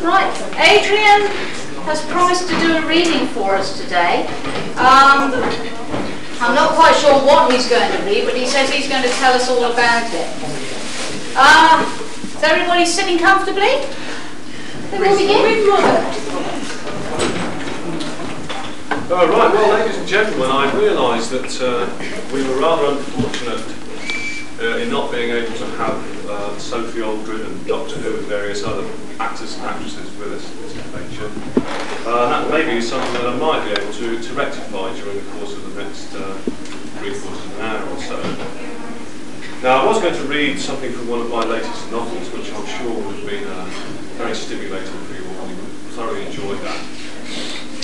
Right, Adrian has promised to do a reading for us today. I'm not quite sure what he's going to read, but he says he's going to tell us all about it. Is everybody sitting comfortably? Then we'll begin. Right, well, ladies and gentlemen, I realise that we were rather unfortunate in not being able to have Sophie Aldred and Doctor Who and various other actors and actresses with us in this adventure. That may be something that I might be able to rectify during the course of the next 3/4 of an hour or so. Now, I was going to read something from one of my latest novels, which I'm sure would have been very stimulating for you all. You would thoroughly enjoy that.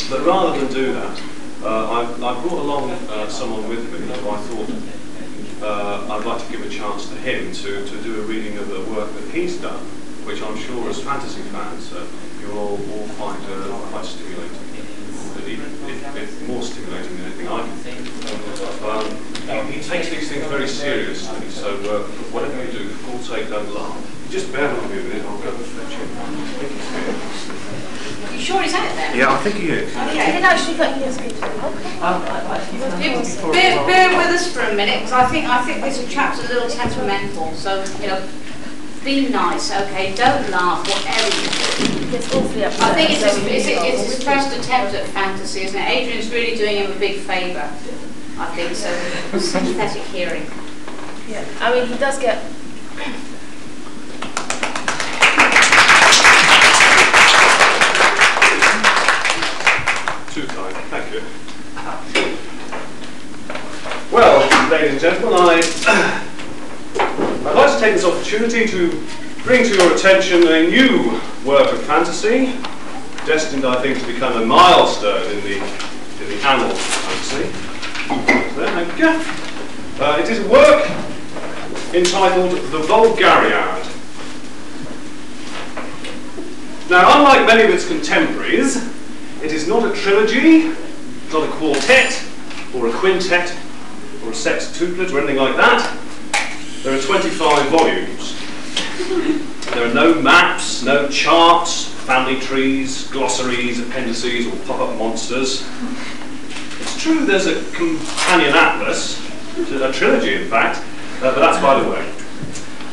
But rather than do that, I brought along someone with me who I thought I'd like to give a chance to him to do a reading of the work that he's done, which I'm sure as fantasy fans you'll all find quite stimulating, if more stimulating than anything I can think. He takes these things very seriously, so whatever you do, for God's sake, don't laugh. Just bear with me a minute, I'll go and fetch him. I think he's here. You sure he's out there? Yeah, I think he is. Okay. Actually, got years ago. Bear with us for a minute, because I think this chap's a little temperamental. So be nice, okay? Don't laugh, whatever you do. It's awfully I think it's his first attempt at fantasy, isn't it? Adrian's really doing him a big favour, I think. So sympathetic hearing. Yeah, I mean he does get. Too kind, thank you. Well, ladies and gentlemen, I'd like to take this opportunity to bring to your attention a new work of fantasy, destined, I think, to become a milestone in the annals of fantasy. There, thank you. It is a work entitled The Vulgariad. Now, unlike many of its contemporaries, it is not a trilogy, not a quartet, or a quintet, or a sextuplet, or anything like that. There are 25 volumes. There are no maps, no charts, family trees, glossaries, appendices, or pop-up monsters. It's true there's a companion atlas, a trilogy in fact, but that's by the way.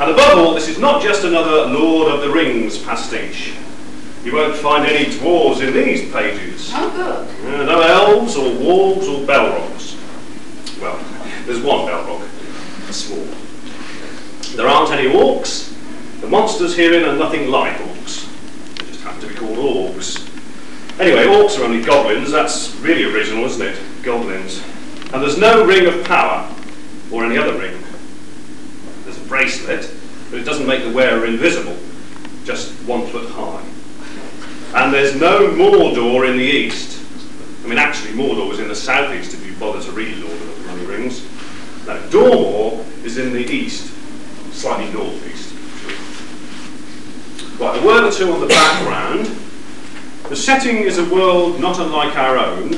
And above all, this is not just another Lord of the Rings pastiche. You won't find any dwarves in these pages. Oh, good. No elves, or wargs, or Balrogs. Well, there's one Balrog, small. There aren't any orcs. The monsters herein are nothing like orcs. They just happen to be called orgs. Anyway, orcs are only goblins. That's really original, isn't it? Goblins. And there's no ring of power, or any other ring. There's a bracelet, but it doesn't make the wearer invisible. Just 1 foot high. And there's no Mordor in the east. I mean, actually, Mordor was in the southeast if you bother to read Lord of the Rings. Now, Dormor is in the east, slightly northeast. Right, a word or two on the background. The setting is a world not unlike our own.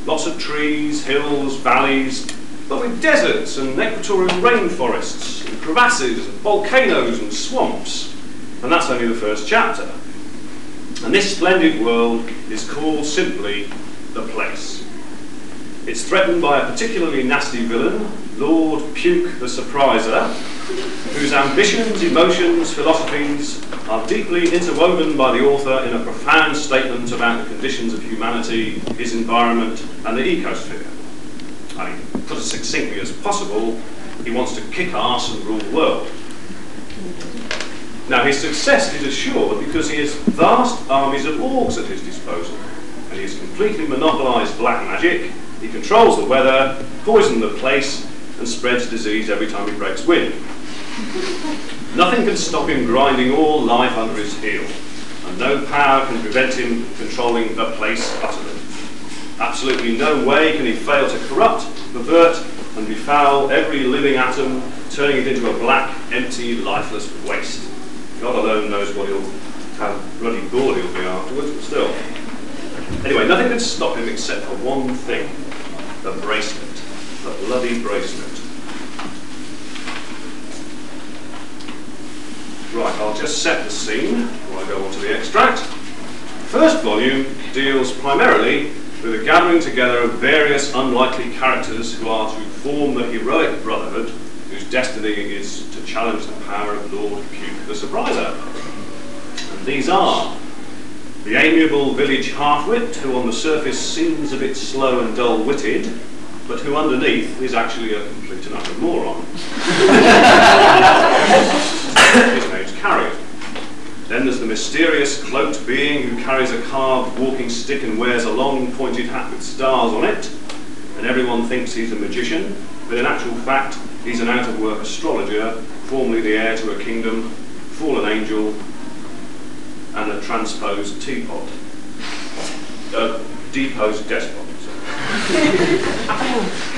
Lots of trees, hills, valleys, but with deserts and equatorial rainforests, and crevasses, and volcanoes and swamps. And that's only the first chapter. And this splendid world is called simply The Place. It's threatened by a particularly nasty villain, Lord Puke the Surpriser, whose ambitions, emotions, philosophies are deeply interwoven by the author in a profound statement about the conditions of humanity, his environment, and the ecosphere. I mean, put as succinctly as possible, he wants to kick arse and rule the world. Now, his success is assured because he has vast armies of orcs at his disposal, and he has completely monopolised black magic, he controls the weather, poisons the place, and spreads disease every time he breaks wind. Nothing can stop him grinding all life under his heel, and no power can prevent him controlling the place utterly. Absolutely no way can he fail to corrupt, pervert, and befoul every living atom, turning it into a black, empty, lifeless waste. God alone knows how bloody bored he'll be afterwards, but still. Anyway, nothing can stop him except for one thing. The bracelet. The bloody bracelet. Right, I'll just set the scene before I go on to the extract. The first volume deals primarily with a gathering together of various unlikely characters who are to form the heroic brotherhood whose destiny is to challenge the power of Lord Puke the Surpriser. And these are the amiable village half-wit, who on the surface seems a bit slow and dull-witted, but who underneath is actually a complete and utter moron. His name's Carrion. Then there's the mysterious cloaked being who carries a carved walking stick and wears a long pointed hat with stars on it, and everyone thinks he's a magician, but in actual fact he's an out-of-work astrologer, formerly the heir to a kingdom, fallen angel, and a transposed teapot. Deposed despot.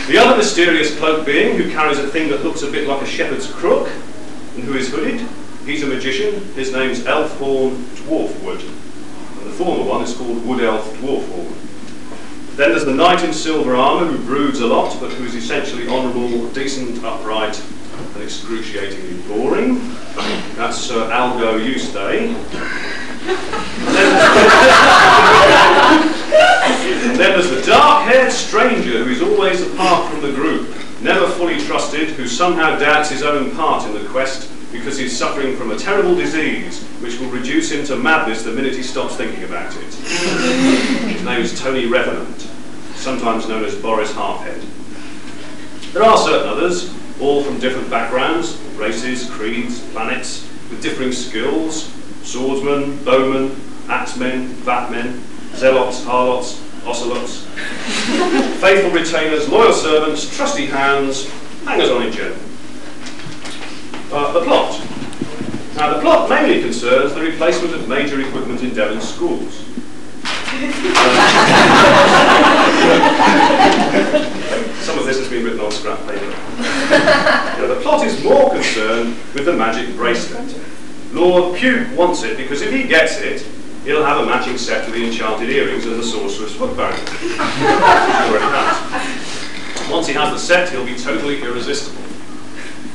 The other mysterious cloaked being who carries a thing that looks a bit like a shepherd's crook, and who is hooded, he's a magician. His name's Elfhorn Dwarfwood, and the former one is called Wood Elf Dwarfhorn. Then there's the knight in silver armour who broods a lot, but who is essentially honourable, decent, upright, and excruciatingly boring. That's Sir Algo Eustace. And then there's the dark-haired stranger who is always apart from the group, never fully trusted, who somehow doubts his own part in the quest because he's suffering from a terrible disease which will reduce him to madness the minute he stops thinking about it. His name is Tony Revenant, sometimes known as Boris Halfhead. There are certain others, all from different backgrounds, races, creeds, planets, with differing skills: swordsmen, bowmen, axemen, vatmen, zealots, harlots, ocelots, faithful retainers, loyal servants, trusty hounds, hangers-on in general. The plot. Now, the plot mainly concerns the replacement of major equipment in Devon schools. Some of this has been written on scrap paper. Now, the plot is more concerned with the magic bracelet. Lord Puke wants it because if he gets it, he'll have a matching set with the enchanted earrings and the sorcerer's foot band. He already has. Once he has the set, he'll be totally irresistible.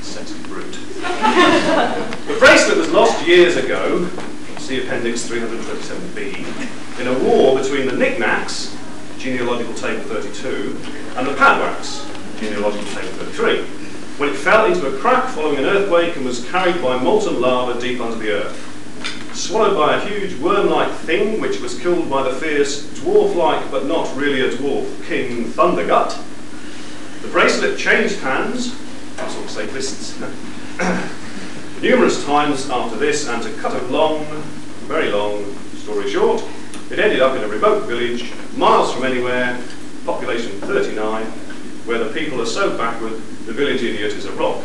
Sexy brute. The bracelet was lost years ago, see Appendix 327B, in a war between the Knickknacks, genealogical table 32, and the Padwacks, genealogical table 33, when it fell into a crack following an earthquake and was carried by molten lava deep under the earth. Swallowed by a huge worm-like thing which was killed by the fierce, dwarf-like but not really a dwarf, King Thundergut, the bracelet changed hands, that's what say lists, numerous times after this, and to cut a long, very long story short, it ended up in a remote village, miles from anywhere, population 39, where the people are so backward, the village idiot is a rock.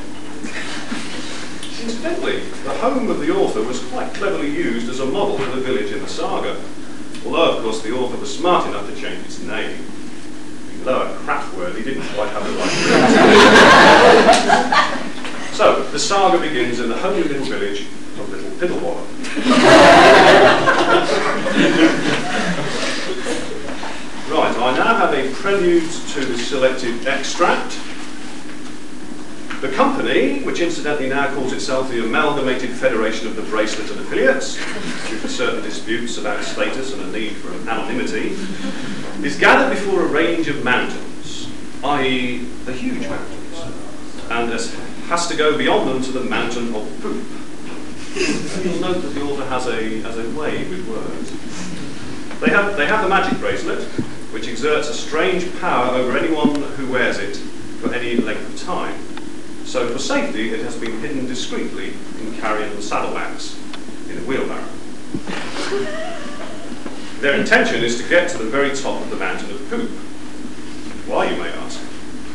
Incidentally, the home of the author was quite cleverly used as a model for the village in the saga, although of course the author was smart enough to change its name. The lower Craftworthy didn't quite have the right word. So, the saga begins in the homely little village of Little Piddlewallow. Right, I now have a prelude to the selected extract. The company, which incidentally now calls itself the Amalgamated Federation of the Bracelet and Affiliates, due to certain disputes about status and a need for anonymity, is gathered before a range of mountains, i.e. the huge mountains, and has to go beyond them to the mountain of poop. You'll note that the author has a way with words. They have the magic bracelet, which exerts a strange power over anyone who wears it for any length of time. So for safety, it has been hidden discreetly in carrion saddlebags in a wheelbarrow. Their intention is to get to the very top of the mountain of poop. Why, you may ask?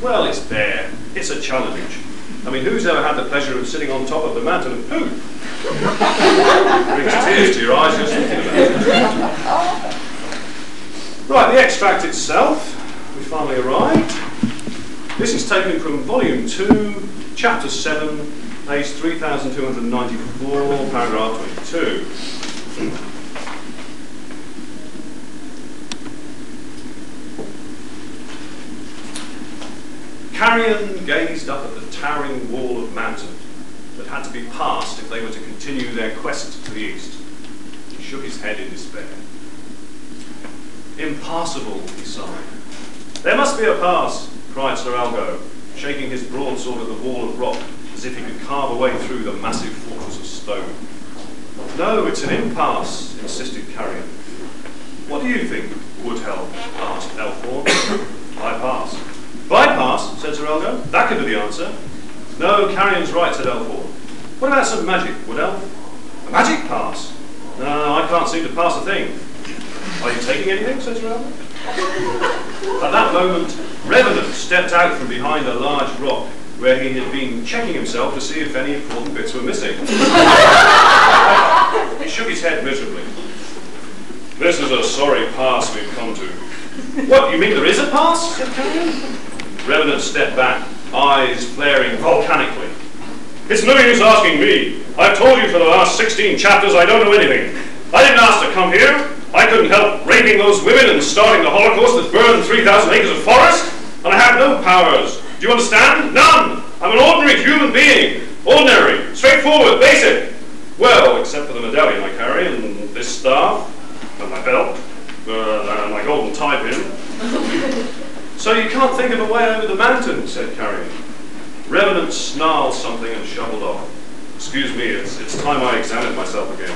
Well, it's there. It's a challenge. I mean, who's ever had the pleasure of sitting on top of the mountain of poop? It brings tears to your eyes just thinking about it. Right, the extract itself, we finally arrived. This is taken from Volume 2, Chapter 7, page 3294, paragraph 22. Carrion gazed up at the towering wall of mountain, that had to be passed if they were to continue their quest to the east. He shook his head in despair. Impassable, he sighed. There must be a pass, cried Sir Algo, shaking his broadsword at the wall of rock as if he could carve a way through the massive fortress of stone. No, it's an impasse, insisted Carrion. What do you think would help? Asked Elfhorn. Bypass. Bypass, said Sir Algo. That could be the answer. No, Carrion's right, said Elfhorn. What about some magic, would Elf? A magic pass? No, I can't seem to pass a thing. Are you taking anything, said Sir Algo? At that moment, Revenant stepped out from behind a large rock where he had been checking himself to see if any important bits were missing. He shook his head miserably. This is a sorry pass we've come to. What, you mean there is a pass? Said Carrion. Revenant stepped back, eyes flaring volcanically. It's no use asking me. I've told you for the last 16 chapters I don't know anything. I didn't ask to come here. I couldn't help raping those women and starting the Holocaust that burned 3,000 acres of forest. And I have no powers. Do you understand? None. I'm an ordinary human being. Ordinary, straightforward, basic. Well, except for the medallion I carry and this staff, and my belt, and my golden tie pin. So you can't think of a way over the mountain, said Carrion. Revenant snarled something and shuffled off. Excuse me, it's time I examined myself again.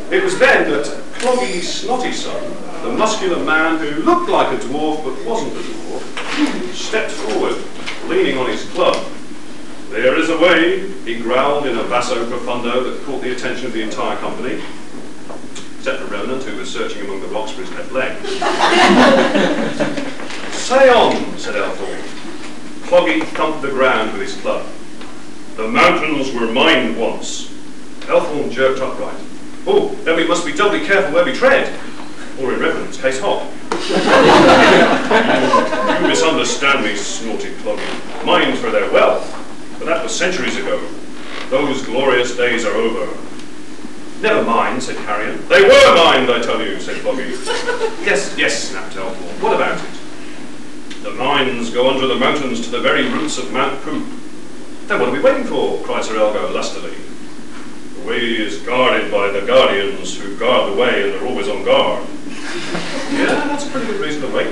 It was then that Cloggy Snottyson, the muscular man who looked like a dwarf but wasn't a dwarf, stepped forward, leaning on his club. There is a way, he growled in a basso profundo that caught the attention of the entire company, except for Revenant, who was searching among the rocks for his left leg. Say on, said Elfhorn. Cloggy thumped the ground with his club. The mountains were mine once. Elfhorn jerked upright. Oh, then we must be doubly careful where we tread, or in Revenant's case, hop. You misunderstand me, snorted Cloggy. Mine for their wealth, but that was centuries ago. Those glorious days are over. Never mind, said Carrion. They were mine, I tell you, said Cloggy. Yes, yes, snapped Elfhorn. What about it? The mines go under the mountains to the very roots of Mount Poop. Then what are we waiting for? Cried Sir Elgo lustily. The way is guarded by the guardians who guard the way and are always on guard. Yeah, that's a pretty good reason to wait.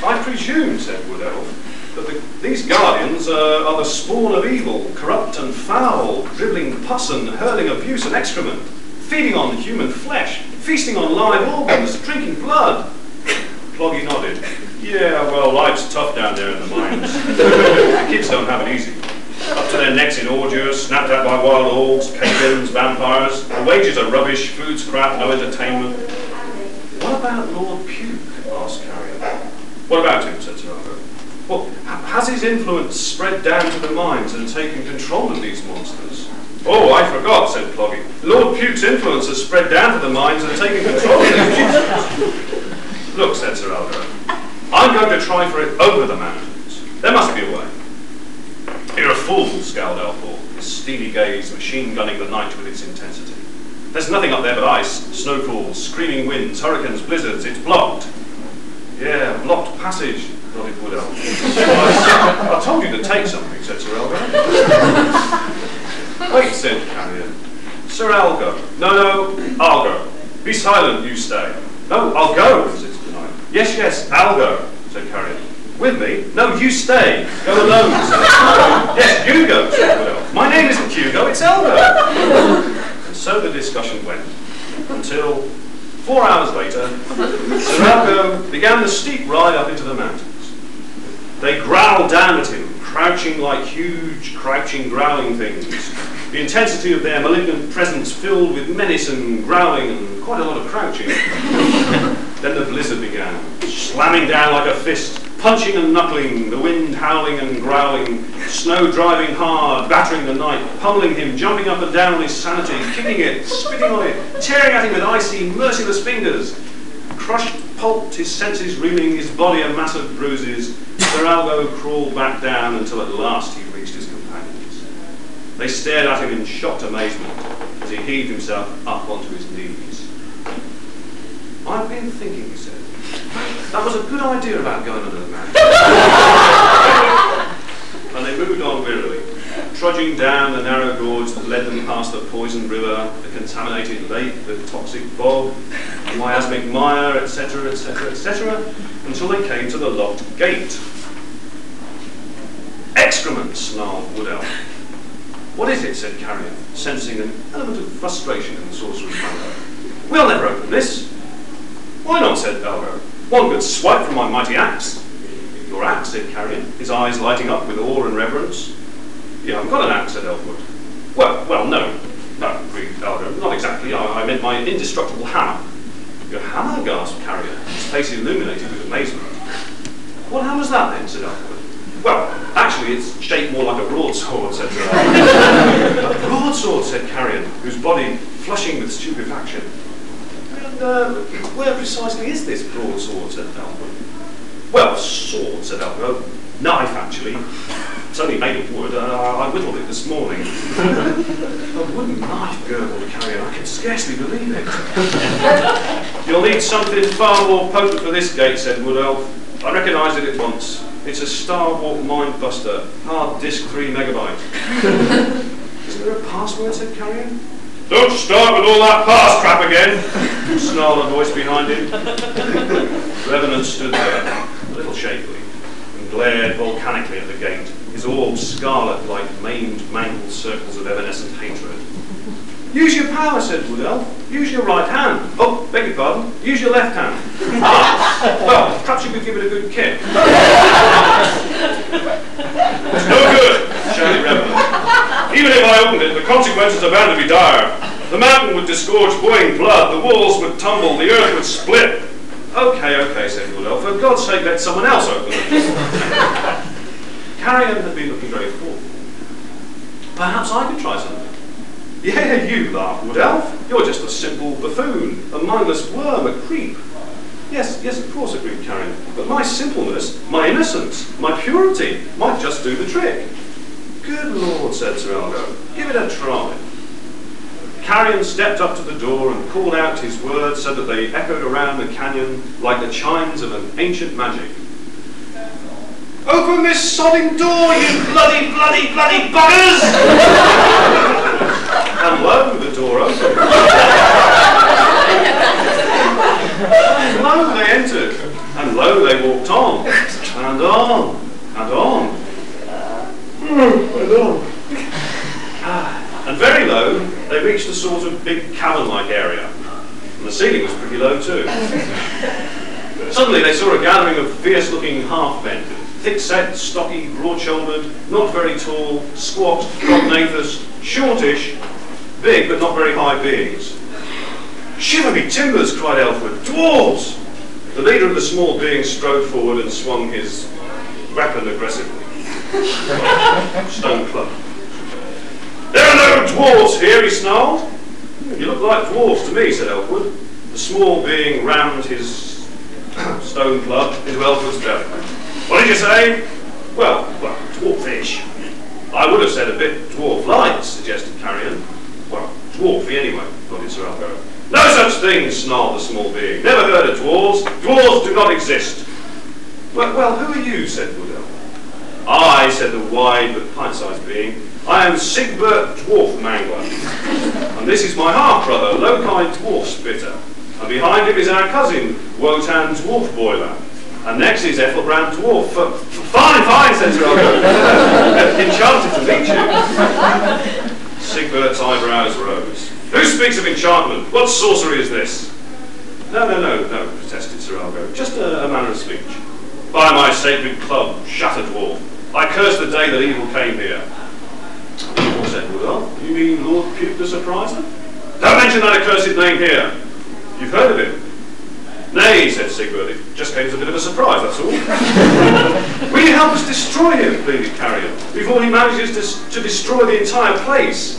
I presume, said Wood Elf, that these guardians are the spawn of evil, corrupt and foul, dribbling pus and hurling abuse and excrement, feeding on human flesh, feasting on live organs, drinking blood. Cloggy nodded. Yeah, well, life's tough down there in the mines. The kids don't have it easy. Up to their necks in ordures, snapped at by wild orcs, cave-ins, vampires. The wages are rubbish, food's crap, no entertainment. What about Lord Puke? Asked Carrion. What about him? Said Sir Arthur. Well, has his influence spread down to the mines and taken control of these monsters? Oh, I forgot, said Cloggy. Lord Puke's influence has spread down to the mines and taken control of these monsters. Look, said Sir Algo, I'm going to try for it over the mountains. There must be a way. You're a fool, scowled Elfhorn, his steely gaze machine-gunning the night with its intensity. There's nothing up there but ice, snowfalls, screaming winds, hurricanes, blizzards. It's blocked. Yeah, blocked passage, nodded Wood Elf. I told you to take something, said Sir Algo. Wait, said Carrion. Sir Algo. No, I'll go. Be silent, you stay. No, I'll go, insisted the knight. Yes, yes, I'll go, said Carrion. With me? No, you stay. Go alone, said Elgo. Yes, you go, said Wood Elf. My name isn't Hugo, it's Elgo. And so the discussion went, until 4 hours later, Sir Algo began the steep ride up into the mountains. They growled down at him, crouching like huge, crouching, growling things. The intensity of their malignant presence filled with menace and growling and quite a lot of crouching. Then the blizzard began, slamming down like a fist, punching and knuckling, the wind howling and growling, snow driving hard, battering the knight, pummeling him, jumping up and down on his sanity, kicking it, spitting on it, tearing at him with icy, merciless fingers. Crushed, pulped, his senses reeling, his body a mass of bruises, Sir Algo crawled back down until at last he reached his companions. They stared at him in shocked amazement as he heaved himself up onto his knees. I've been thinking, he said. That was a good idea about going under the mountain. trudging down the narrow gorge that led them past the poisoned river, the contaminated lake, the toxic bog, the miasmic mire, etc., etc., etc., until they came to the locked gate. Excrement, snarled Wood Elf. What is it? Said Carrion, sensing an element of frustration in the sorcerer's manner. We'll never open this. Why not? Said Elgo. One good swipe from my mighty axe. Your axe? Said Carrion, his eyes lighting up with awe and reverence. You haven't got an axe, said Elfwood. Well, no, agreed Elgo, not exactly. I meant my indestructible hammer. Your hammer? Gasped Carrion, his face illuminated with amazement. What hammer's that then? Said Elfwood. Well, actually, it's shaped more like a broadsword, said Elfwood. A broadsword, said Carrion, whose body flushing with stupefaction. And where precisely is this broadsword? Said Elfwood. Well, sword, said Elfwood. Knife, actually. It's only made of wood. I whittled it this morning. A wooden knife, gurgled Carrion. I can scarcely believe it. You'll need something far more potent for this gate, said Wood Elf. I recognised it at once. It's a Star Walk Mind Buster. Hard disk 3 megabyte. Is there a password? Said Carrion. Don't start with all that pass crap again, snarled a voice behind him. Revenant stood there, a little shakily, and glared volcanically at the gate, his orbs scarlet like maimed, mangled circles of evanescent hatred. Use your power, said Wood Elf. Use your right hand. Oh, beg your pardon. Use your left hand. Well, perhaps you could give it a good kick. It's no good, shouted Revenant. Even if I opened it, the consequences are bound to be dire. The mountain would disgorge boiling blood, the walls would tumble, the earth would split. Okay, said Wood Elf. For God's sake, let someone else open it. Carrion had been looking very thoughtful. Perhaps I could try something. Yeah, you laugh, Wood Elf. You're just a simple buffoon, a mindless worm, a creep. Yes, of course, agreed Carrion. But my simpleness, my innocence, my purity might just do the trick. Good Lord, said Sir Elgo. Give it a try. Carrion stepped up to the door and called out his words so that they echoed around the canyon like the chimes of an ancient magic. Open this sodding door, you bloody buggers! And lo, the door opened. And lo, they entered. And lo, they walked on. And on. And on. And on. And very low, they reached a sort of big cavern-like area. And the ceiling was pretty low too. Suddenly they saw a gathering of fierce-looking half-men, thick-set, stocky, broad-shouldered, not very tall, squat, prognathous, shortish, big but not very high beings. Shiver me timbers, cried Elfwood. Dwarves! The leader of the small being strode forward and swung his weapon aggressively. Stone club. There are no dwarves here, he snarled. You look like dwarves to me, said Elfwood. The small being rammed his stone club into Elfwood's belly. What did you say? Well, dwarfish. I would have said a bit dwarf-like, suggested Carrion. Well, dwarfy anyway, nodded Sir Elgo. No such thing, snarled the small being. Never heard of dwarves. Dwarves do not exist. Well, who are you, said Wood Elf. I, said the wide but pint-sized being, I am Sigbert Dwarf Mangler. And this is my half-brother, Lokai Dwarf Spitter. And behind him is our cousin, Wotan Dwarf Boiler. And next is Ethelbrand Dwarf. Fine, said Sir Elgo. Enchanted to meet you. Sigbert's eyebrows rose. Who speaks of enchantment? What sorcery is this? No, protested Sir Elgo. Just a manner of speech. By my sacred club, Shatter Dwarf, I curse the day that evil came here. Said Wood Elf. You mean Lord Puke the Surpriser? Don't mention that accursed name here. You've heard of him? Nay, said Sigbert, it just came as a bit of a surprise, that's all. Will you help us destroy him, pleaded Carrion, before he manages to destroy the entire place?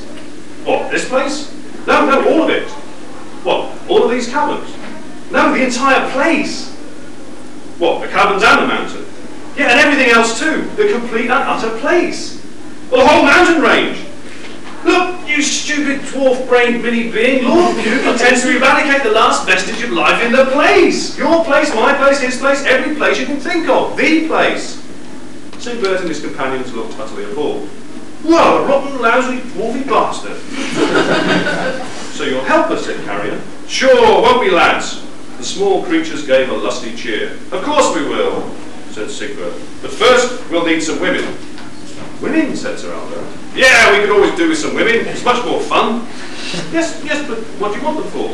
What, this place? No, all of it. What, all of these caverns? No, the entire place. What, the caverns and the mountain? Yeah, and everything else too. The complete and utter place. Well, the whole mountain range. Look, you stupid dwarf-brained mini-being, Lord Puke intends to eradicate the last vestige of life in the place. Your place, my place, his place, every place you can think of. The place. Sigbert and his companions looked utterly appalled. Well, a rotten, lousy, dwarfy bastard. So you'll help us, said Carrion. Sure, won't we, lads? The small creatures gave a lusty cheer. Of course we will, said Sigbert. But first, we'll need some women. Women, said Sir Aldo. Yeah, we could always do with some women. It's much more fun. Yes, but what do you want them for?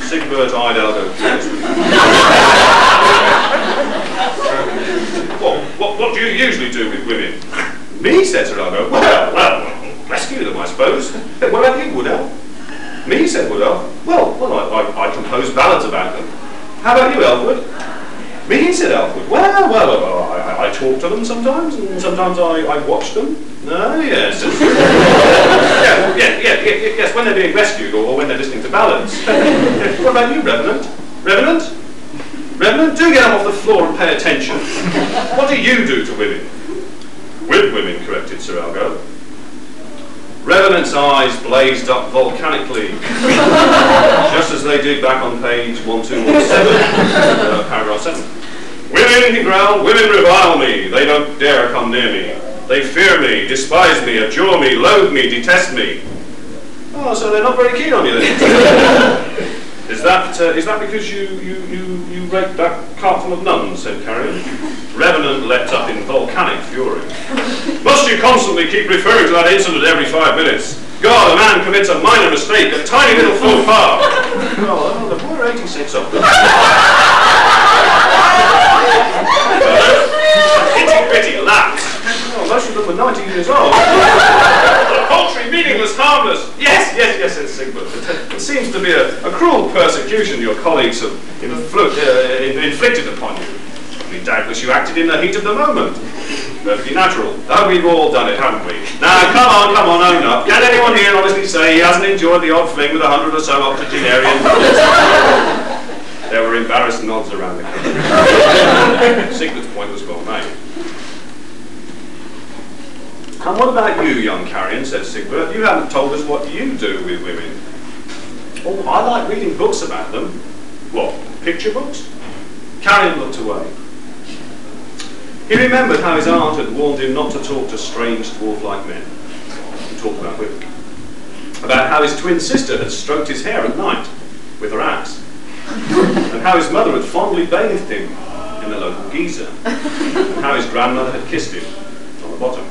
Sigbert eyed Aldo curiously. What do you usually do with women? Me, said Sir Aldo. Well, rescue them, I suppose. What about you, Woodell? Me, said Woodell. Well, I compose ballads about them. How about you, Elfwood? Me, said Elfwood. Well, I talk to them sometimes, and sometimes I watch them. Oh, yes. Yes, when they're being rescued or when they're listening to ballads. What about you, Revenant? Revenant, do get up off the floor and pay attention. What do you do to women? With women, corrected Sir Algo. Revenant's eyes blazed up volcanically, just as they did back on page 1217, paragraph 7. Women, he growled, women revile me. They don't dare come near me. They fear me, despise me, abjure me, loathe me, detest me. Oh, so they're not very keen on you then? Is that because you raped that cart full of nuns, said Carrion. Revenant leapt up in volcanic fury. Must you constantly keep referring to that incident every 5 minutes? God, a man commits a minor mistake, a tiny little faux pas. Oh, the poor 86 of them. Itty-bitty laps. Oh, most of them were 90 years old. Paltry, meaningless, harmless. Yes, said Sigbert. It seems to be a cruel persecution your colleagues have inflicted upon you. I mean, doubtless you acted in the heat of the moment. Perfectly natural. Oh, we've all done it, haven't we? Now, come on, own up. Can anyone here honestly say he hasn't enjoyed the odd fling with 100 or so octogenarians? There were embarrassed nods around the company. Sigbert's point was well made. And what about you, young Carrion, said Sigbert. You haven't told us what you do with women. Oh, I like reading books about them. What, picture books? Carrion looked away. He remembered how his aunt had warned him not to talk to strange dwarf-like men. He talked about women. About how his twin sister had stroked his hair at night with her axe. And how his mother had fondly bathed him in the local geyser. And how his grandmother had kissed him on the bottom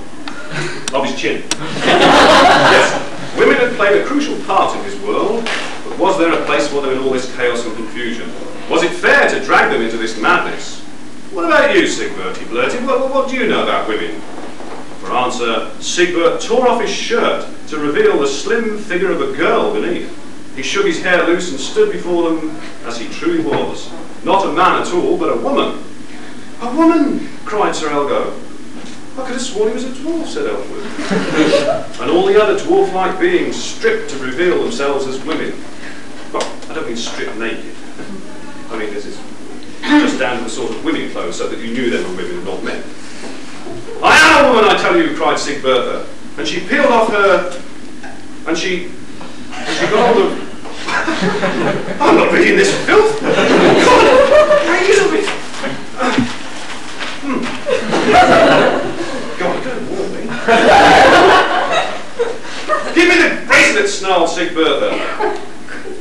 of his chin. Yes, women had played a crucial part in his world, but was there a place for them in all this chaos and confusion? Was it fair to drag them into this madness? What about you, Sigbert, he blurted. What do you know about women? For answer, Sigbert tore off his shirt to reveal the slim figure of a girl beneath. He shook his hair loose and stood before them as he truly was. Not a man at all, but a woman. A woman, cried Sir Elgo. I could have sworn he was a dwarf, said Elfwood. And all the other dwarf-like beings stripped to reveal themselves as women. Well, I don't mean stripped naked. I mean, this is just down to the sort of women clothes so that you knew they were women, not men. I am a woman, I tell you, cried Sigbertha. And she peeled off her... And she got hold of... I'm not reading this filth. God, pages of it. God, don't warn me. Give me the bracelet, snarled Sigbertha.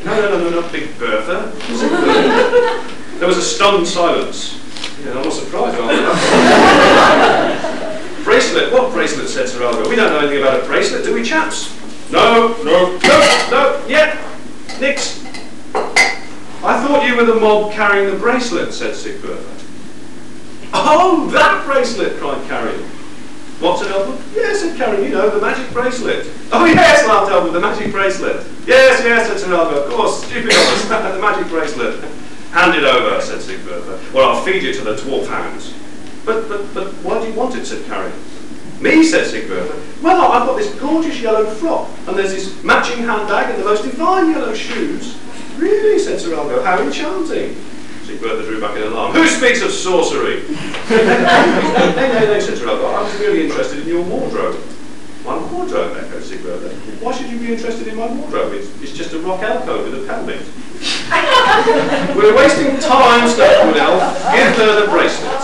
No, not Big Bertha. Sigbertha. There was a stunned silence. Yeah, I'm not surprised after that. Bracelet? What bracelet, said Sir Algo. We don't know anything about a bracelet, do we, chaps? No, yet. Nix. I thought you were the mob carrying the bracelet, said Sigbertha. Oh, that bracelet, cried Carrion. What, said Elfwood? Yes, said Carrion, you know, the magic bracelet. Oh, yes, laughed Elfwood, the magic bracelet. Yes, said Sir Algo, of course, stupid of us, the magic bracelet. Hand it over, said Sigbertha, or I'll feed you to the dwarf hounds. But why do you want it, said Carrion. Me, said Sigbertha. Well, I've got this gorgeous yellow frock, and there's this matching handbag and the most divine yellow shoes. Really, said Sir Algo, how enchanting. Sigbertha drew back in alarm. Who speaks of sorcery? No, said Sir Algo, I was really interested in your wardrobe. My wardrobe, echoed Sigbertha. Why should you be interested in my wardrobe? It's just a rock alcove with a pelmet. We're wasting time, snapped Wood Elf. Give her the bracelet.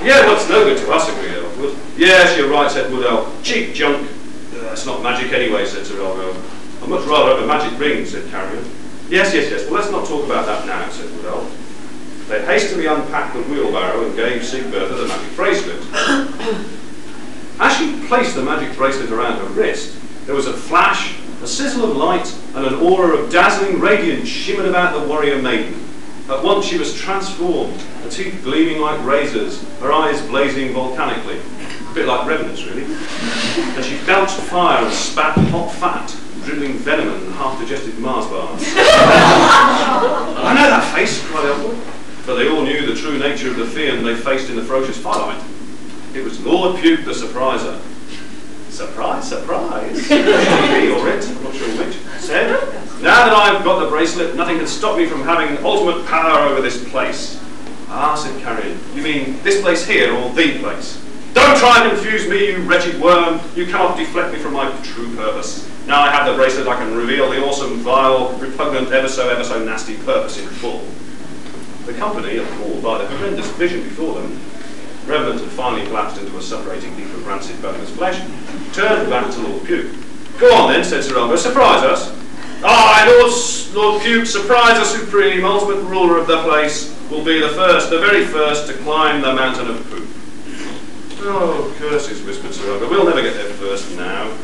Yeah, well, it's no good to us, agreed Elfwood. Yes, you're right, said Wood Elf. Cheap junk. anyway, said Sir Elgo. I'd much rather have a magic ring, said Carrion. Yes, yes, yes. Well, let's not talk about that now, said Woodell. They hastily unpacked the wheelbarrow and gave Sigbertha the magic bracelet. As she placed the magic bracelet around her wrist, there was a flash, a sizzle of light, and an aura of dazzling radiance shimmered about the warrior maiden. At once she was transformed, her teeth gleaming like razors, her eyes blazing volcanically. A bit like revenants, really. And she belched fire and spat hot fat, dribbling venom and half-digested Mars bars. I know that face, cried Elwood. But they all knew the true nature of the fiend they faced in the ferocious firelight. It was Lord Puke the Surpriser. Surprise, surprise. Me or it, I'm not sure which, said, now that I've got the bracelet, nothing can stop me from having ultimate power over this place. Ah, said Carrion, you mean this place here or the place? Don't try and confuse me, you wretched worm. You cannot deflect me from my true purpose. Now I have the bracelet, I can reveal the awesome, vile, repugnant, ever so nasty purpose in full. The company, appalled by the horrendous vision before them, Revenant had finally collapsed into a separating heap of rancid boneless flesh, turned back to Lord Puke. Go on then, said Sir Elgo, surprise us. Aye, Lord Puke, surprise us supreme, ultimate ruler of the place, will be the first, the very first, to climb the mountain of poop. Oh, curses, whispered Sir Elgo, we'll never get there first now.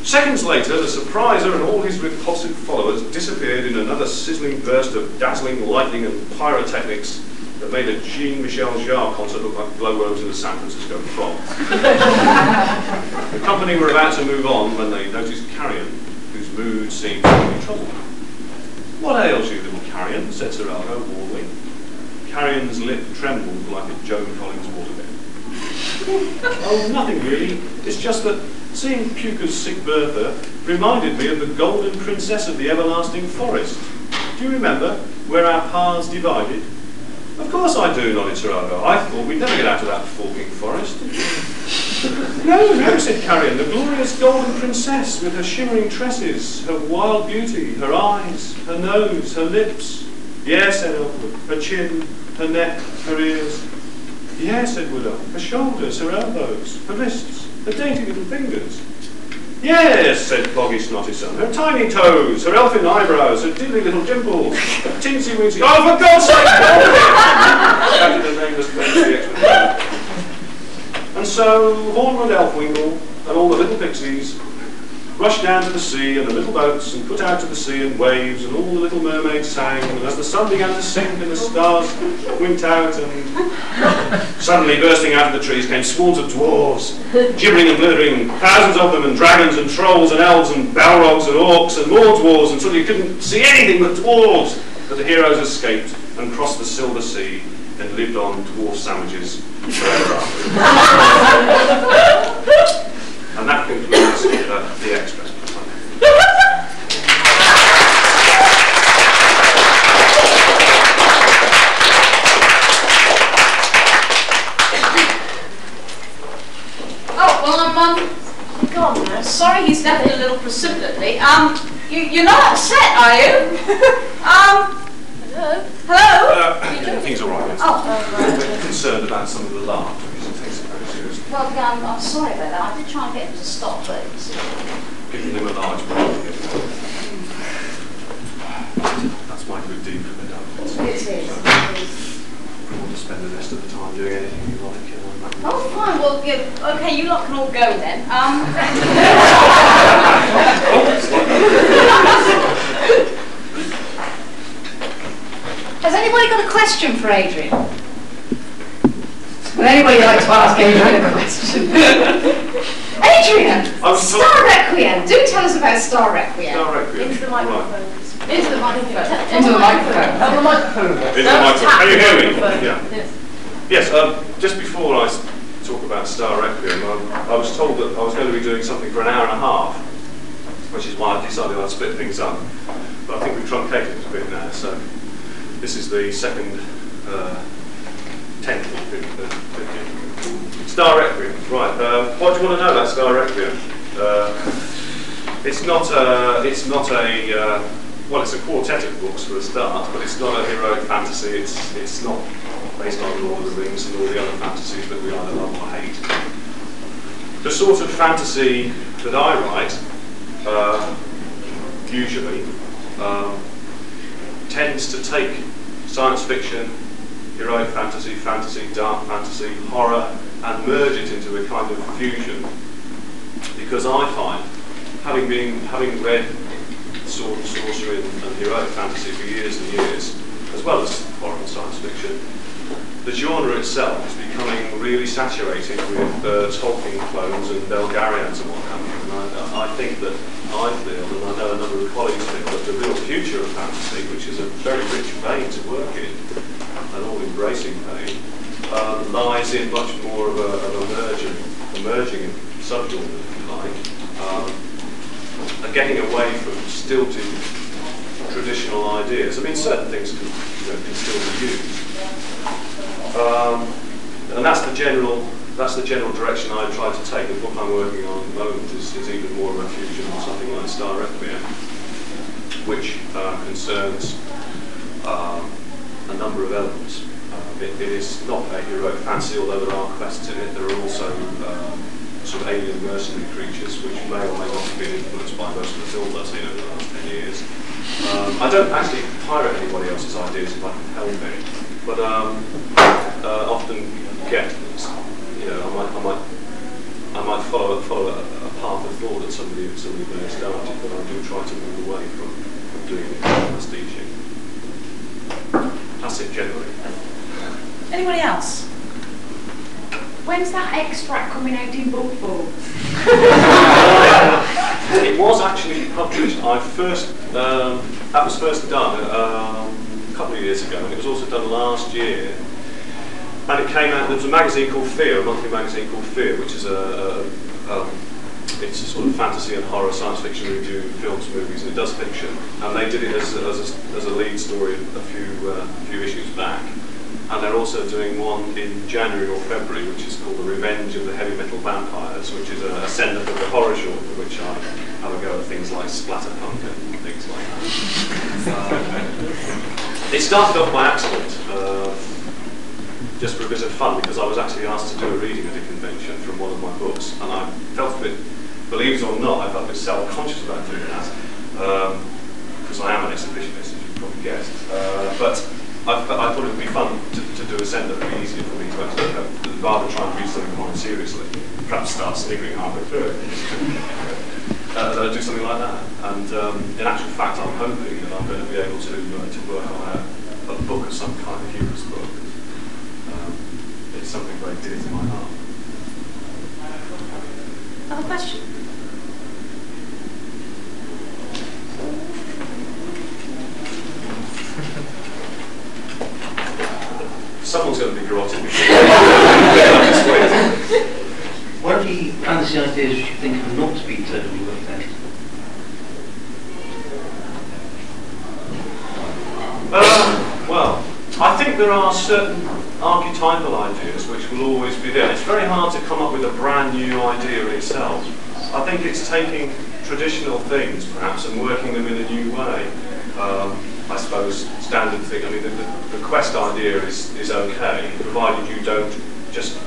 Seconds later, the surpriser and all his repulsive followers disappeared in another sizzling burst of dazzling lightning and pyrotechnics that made a Jean-Michel Jarre concert look like glowworms in a San Francisco fog. The company were about to move on when they noticed Carrion, whose mood seemed to be troubled. What ails you, little Carrion? Said Sir Elgo warmly. Carrion's lip trembled like a Joan Collins waterbed. Oh, nothing really. It's just that seeing Puke's Sigbertha reminded me of the golden princess of the everlasting forest. Do you remember where our paths divided? Of course I do, nodded Sir Elgo. I thought we'd never get out of that forking forest. No, no, said Carrion, the glorious golden princess with her shimmering tresses, her wild beauty, her eyes, her nose, her lips. Yes, said Elwood, her chin, her neck, her ears. Yes, said Woodell, her shoulders, her elbows, her wrists, her dainty little fingers. Yes, said Foggy Snotty Son, her tiny toes, her elfin eyebrows, her diddly little dimples, her teensy weensy. Oh, for God's sake, shouted the nameless fancy expert. And so Hornwood Elfwingle and all the little pixies rushed down to the sea in the little boats and put out to the sea in waves, and all the little mermaids sang, and as the sun began to sink and the stars winked out, and suddenly bursting out of the trees came swarms of dwarves, gibbering and glittering, thousands of them, and dragons and trolls and elves and balrogs and orcs and more dwarves, until you couldn't see anything but dwarves. But the heroes escaped and crossed the silver sea and lived on dwarf sandwiches forever after. And that concludes the extract. Oh, well, I'm Gone now. sorry he's left it a little precipitately. You're not upset, are you? Hello? Hello? Things are right. Oh, We're concerned about some of the large and things very seriously. well, I'm sorry about that. I did try and get him to stop, but it's... Giving them a large break. That's my good deed for the It is. If you want to spend the rest of the time doing anything you like, Oh, fine. Well, okay, you lot can all go then. Has anybody got a question for Adrian? Would anybody like to ask Adrian a question? Adrian! Star Requiem! Do tell us about Star Requiem. Star Requiem. Into the microphone. Right. Into the microphone. Into the microphone. Have the microphone. Into the microphone. Can you hear me? Yeah. Yes. Yes, just before I talk about Star Requiem, I was told that I was going to be doing something for an hour and a half, which is why I decided I'd split things up. But I think we've truncated it a bit now, so this is the second 10th. Star Requiem, right. What do you want to know about Star Requiem? It's not a well, it's a quartet of books for a start, but it's not a heroic fantasy. It's not based on Lord of the Rings and all the other fantasies that we either love or hate. The sort of fantasy that I write, usually, tends to take science fiction, heroic fantasy, dark fantasy, horror, and merge it into a kind of fusion. Because I find, having read sword and sorcery and heroic fantasy for years and years, as well as horror and science fiction, the genre itself is becoming really saturated with Tolkien clones and Vulgariads and what have you. And I think that I feel, and I know a number of colleagues feel, that the real future of fantasy, which is a very rich vein to work in, an all-embracing vein, lies in much more of a merging subgenre, if you like, and getting away from stilted traditional ideas. I mean, certain things can still be used, and that's the general direction I try to take. The book I'm working on at the moment is even more of a fusion of something like Star Requiem, which concerns a number of elements. It is not a heroic fantasy, although there are quests in it. There are also sort of alien mercenary creatures, which may or may not have been influenced by most of the films I've seen over the last 10 years. I don't actually pirate anybody else's ideas if I can help it, but often get, I might follow a path of thought that somebody may have started, but I do try to move away from doing it as teaching. That's it generally. Anybody else? When's that extract coming out in book form? It was actually published. That was first done a couple of years ago, and it was also done last year. And it came out. There was a magazine called Fear, a monthly magazine called Fear, which is it's a sort of fantasy and horror, science fiction review, films, movies, and it does fiction. And they did it as a lead story a few issues back. And they're also doing one in January or February, which is called The Revenge of the Heavy Metal Vampires, which is a send-up of the horror genre, which I have a go at things like splatterpunk and things like that. It started off by accident, just for a bit of fun, because I was actually asked to do a reading at a convention from one of my books, and I felt a bit, believe it or not, I felt a bit self-conscious about doing that, because I am an exhibitionist, as you probably guessed. But I thought it would be fun to do a send-up. It would be easier for me to actually, rather try and read something quite seriously, perhaps start sniggering halfway through it. That I'd do something like that. And in actual fact, I'm hoping that I'm going to be able to work on a book of some kind, a humorous book. It's something very dear to my heart. Another question? Someone's going to be grotty. What are the fantasy ideas which you think have not been totally worked out? Well, I think there are certain archetypal ideas which will always be there. It's very hard to come up with a brand new idea in itself. I think it's taking traditional things, perhaps, and working them in a new way. I suppose standard thing. I mean, the quest idea is okay, provided you don't just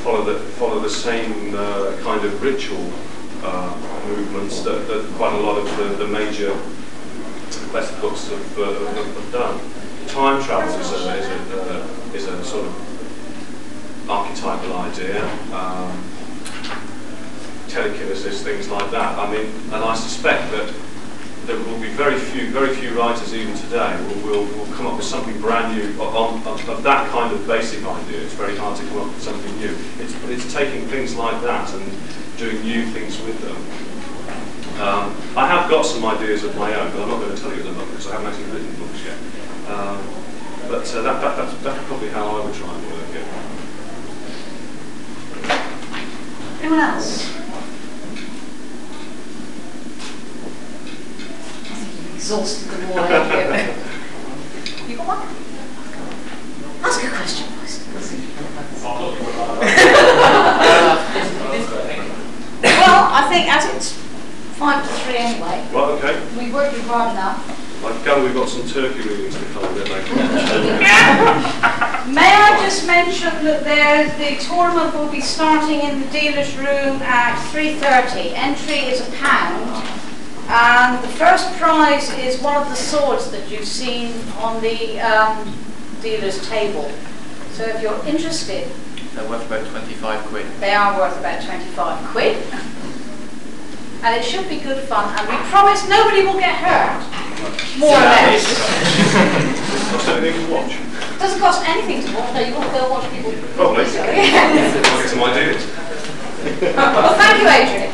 follow the same kind of ritual movements that quite a lot of the major quest books have done. Time travel is a sort of archetypal idea. Telekinesis, things like that. I mean, and I suspect that there will be very few writers even today will come up with something brand new of that kind of basic idea. It's very hard to come up with something new. It's taking things like that and doing new things with them. I have got some ideas of my own, but I'm not going to tell you at the moment because I haven't actually written books yet. But that's probably how I would try and work it. Anyone else? Exhausted the wall out here. You got one? Ask a question, please. Well, I think as it's 5 to 3 anyway. Right, okay. We've worked hard enough. I gather we've got some turkey readings to come a bit later. May I just mention that the tournament will be starting in the dealer's room at 3:30. Entry is £1, and the first prize is one of the swords that you've seen on the dealer's table. So if you're interested, they're worth about 25 quid. They are worth about 25 quid. And it should be good fun, and we promise nobody will get hurt. More or less. Cost anything to watch? It doesn't cost anything to watch, no, you want to go watch people. Probably. So, yeah. I'll get some ideas. Well, thank you, Adrian.